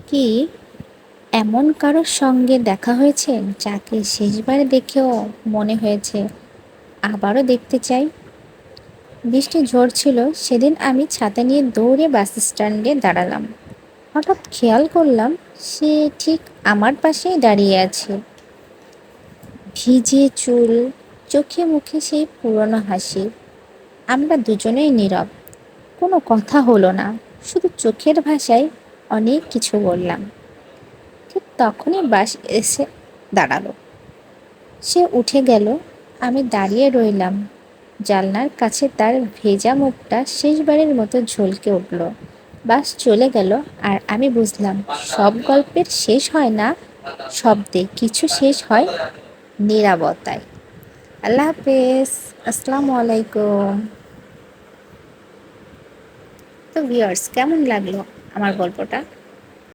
কি এমন কারোর সঙ্গে দেখা হয়েছে যাকে শেষবার দেখেও মনে হয়েছে আবারও দেখতে চাই? বৃষ্টি ঝরছিল সেদিন, আমি ছাতা নিয়ে দৌড়ে বাস স্ট্যান্ডে দাঁড়ালাম। হঠাৎ খেয়াল করলাম সে ঠিক আমার পাশেই দাঁড়িয়ে আছে। ভিজে চুল, চোখে মুখে সেই পুরনো হাসি। আমরা দুজনেই নীরব, কোনো কথা হলো না, শুধু চোখের ভাষায় অনেক কিছু বললাম। ঠিক তখনই বাস এসে দাঁড়ালো। সে উঠে গেল, আমি দাঁড়িয়ে রইলাম। জানলার কাছে তার ভেজা মুখটা শেষবারের মতো ঝলকে উঠল। বাস চলে গেল, আর আমি বুঝলাম সব গল্পের শেষ হয় না শব্দে, কিছু শেষ হয় নীরবতায়। আল্লাহ হাফেজ। আসসালামু আলাইকুম। তো ভিউয়ার্স, কেমন লাগলো আমার গল্পটা?